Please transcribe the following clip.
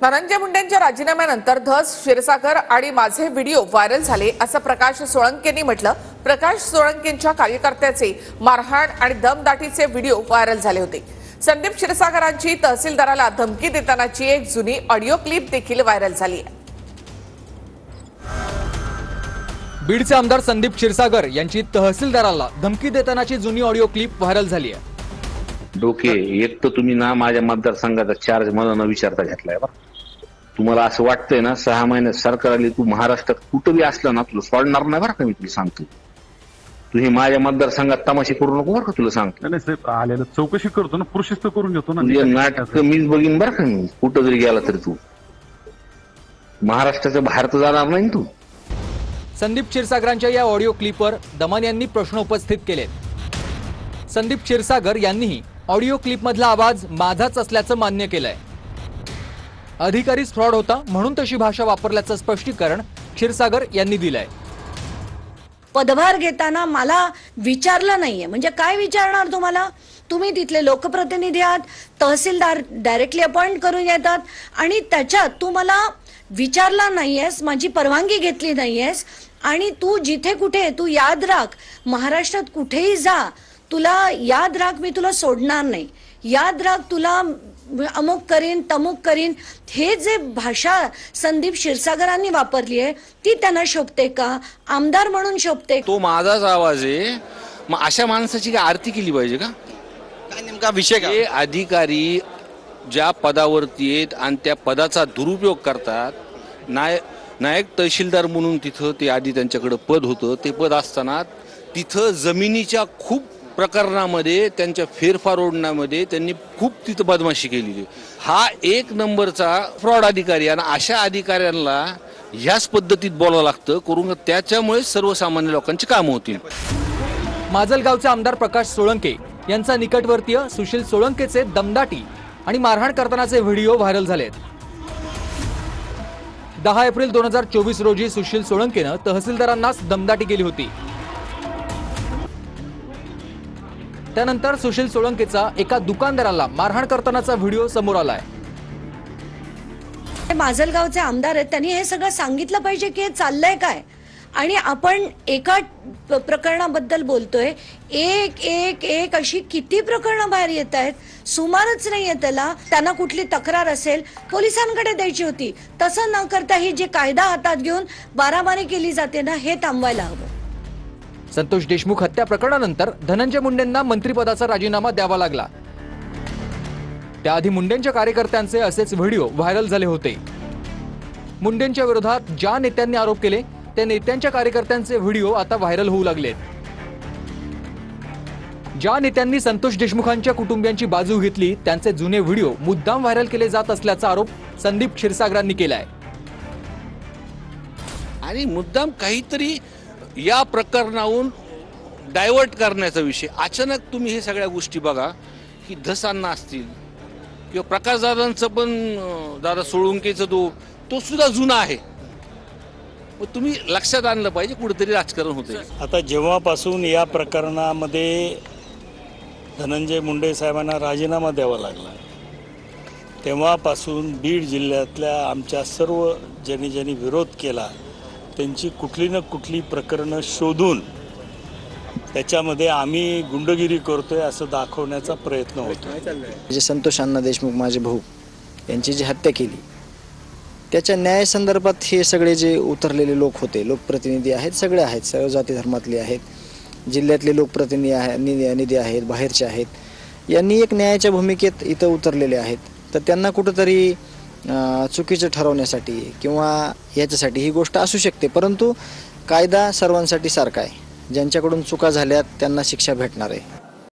धनंजय मुंडेंच्या राजीनाम्यानंतर धस, क्षीरसागर आणि माझे व्हिडिओ व्हायरल झाले असं प्रकाश सोळंकेंनी म्हटलं। प्रकाश सोळंकेंच्या कार्यकर्त्याचे मारहाण आणि दमदाटीचे व्हिडिओ व्हायरल झाले होते। संदीप क्षीरसागरांची तहसीलदाराला धमकी देतानाची एक जुनी ऑडिओ क्लिप देखील व्हायरल झाली आहे। बीडचे आमदार संदीप क्षीरसागर यांची तहसीलदाराला धमकी देतानाची जुनी ऑडिओ क्लिप व्हायरल झाली आहे। डोके एक तर तुम्ही ना माझ्या मतदारसंघाचा चार्ज मला न विचारता घेतलाय बा। तुम्हाला असं वाटतंय ना 6 महिन्यात सरकार आली, तू महाराष्ट्रात कुठेही असला ना तुला सोडणार नाही बरं का। मी तुला सांगतो, तुम्ही माझ्या मतदारसंघात तमाशा करू नको बरं का, तुला सांगतो। नाही साहेब, आलेलं चौकशी करतो ना, प्रोसेस तर करून घेतो ना। तुझे नाटक मीच बघीन बरं का। मी कुठं जरी गेला तरी तू महाराष्ट्राच्या बाहेर तर जाणार नाही तू। संदीप क्षीरसागरांच्या या ऑडिओ क्लिपवर दमन यांनी प्रश्न उपस्थित केलेत। संदीप क्षीरसागर यांनीही ऑडिओ क्लिपमधला आवाज माझाच असल्याचं मान्य केलंय। अधिकारीच फ्रॉड होता म्हणून तशी भाषा वापरल्याचं स्पष्टीकरण क्षीरसागर यांनी दिलंय। पदभार घेताना मला विचारलं नाहीये, म्हणजे काय विचारणार तुम्हाला? तुम्ही तिथले लोकप्रतिनिधी आहात, तहसीलदार डायरेक्टली अपॉइंट करून येतात आणि त्याच्यात तू मला विचारला नाहीयेस, माझी परवानगी घेतली नाहीयेस आणि तू जिथे कुठे तू याद राख, महाराष्ट्रात कुठेही जा, तुला याद राख मी तुला सोडणार नाही, याद राख तुला अमुक करीन तमुक करीन, हे जे भाषा संदीप क्षीरसागरांनी वापरली आहे ती त्यांना शोभते का? आमदार म्हणून शोभते? तो माझाच आवाज आहे, मग अशा माणसाची काय आरती केली पाहिजे का? काय नेमका विषय का? हे अधिकारी ज्या पदावरती आहेत आणि त्या पदाचा दुरुपयोग करतात। नायक तहसीलदार म्हणून तिथं ते आधी त्यांच्याकडे पद होतं, ते पद असताना तिथं जमिनीच्या खूप प्रकरणामध्ये त्यांच्या फेरफार ओढण्यामध्ये त्यांनी खूप तिथं बदमाशी केलेली। हा एक नंबरचा फ्रॉड अधिकारी आणि अशा अधिकाऱ्यांना ह्याच पद्धतीत बोलावं लागतं करून, त्याच्यामुळे सर्वसामान्य लोकांची कामं होतील। माजलगावचे आमदार प्रकाश सोळंके यांचा निकटवर्तीय सुशील सोळंकेचे दमदाटी आणि मारहाण करतानाचे व्हिडिओ व्हायरल झालेत। 10 एप्रिल 2024 रोजी सुशील सोळंकेनं तहसीलदारांनाच दमदाटी केली होती। त्यानंतर सुशील सोळंकेचा एका दुकानदाराला मारहाण करतानाचा व्हिडिओ समोर आलाय। माजलगावचे आमदार आहेत, त्यांनी हे सगळं सांगितलं पाहिजे की हे चाललंय काय। आणि आपण एका प्रकरणाबद्दल बोलतोय, एक एक एक अशी किती प्रकरणं बाहेर येत आहेत, सुमारच नाहीये त्याला। त्यांना कुठली तक्रार असेल पोलिसांकडे द्यायची होती, तसं न करता ही जे कायदा हातात घेऊन बाराबारी केली जाते ना, हे थांबवायला हवं। संतोष देशमुख हत्या प्रकरणानंतर धनंजय मुंडेंना मंत्रिपदाचा राजीनामा द्यावा लागला। त्याआधी मुंडेंच्या कार्यकर्त्यांचे असेच व्हिडिओ व्हायरल झाले होते। मुंडेंच्या विरोधात ज्या नेत्यांनी आरोप केले त्या नेत्यांच्या कार्यकर्त्यांचे व्हिडिओ आता व्हायरल होऊ लागलेत। ज्या नेत्यांनी संतोष देशमुखांच्या कुटुंबियांची बाजू घेतली त्यांचे जुने व्हिडिओ मुद्दाम व्हायरल केले जात असल्याचा आरोप संदीप क्षीरसागरांनी केलाय। आणि मुद्दाम काहीतरी या प्रकरणाहून डायव्हर्ट करण्याचा विषय। अचानक तुम्ही हे सगळ्या गोष्टी बघा की धसांना असतील किंवा प्रकाशदादांचं पण, दादा सोळंकेचं तो सुद्धा जुना आहे। मग तुम्ही लक्षात आणलं पाहिजे कुठेतरी राजकारण होतंय। आता जेव्हापासून या प्रकरणामध्ये धनंजय मुंडे साहेबांना राजीनामा द्यावा लागला तेव्हापासून बीड जिल्ह्यातल्या आमच्या सर्व ज्यांनी विरोध केला त्यांची कुठली ना कुठली प्रकरणं शोधून त्याच्यामध्ये आम्ही गुंडगिरी करतोय असं दाखवण्याचा प्रयत्न होतो। जे संतोष अण्णा देशमुख माझे भाऊ यांची जी हत्या केली त्याच्या न्याय संदर्भात हे सगळे जे उतरलेले लोक होते, लोकप्रतिनिधी आहेत, सगळे आहेत, सर्व जाती धर्मातले आहेत, जिल्ह्यातले लोकप्रतिनिधी आहेत, बाहेरचे आहेत, यांनी एक न्यायाच्या भूमिकेत इथं उतरलेले आहेत। तर त्यांना कुठंतरी चुकीचं ठरवण्यासाठी किंवा याच्यासाठी ही गोष्ट असू शकते, परंतु कायदा सर्वांसाठी सारखा आहे। ज्यांच्याकडून चुका झाल्यात त्यांना शिक्षा भेटणार आहे।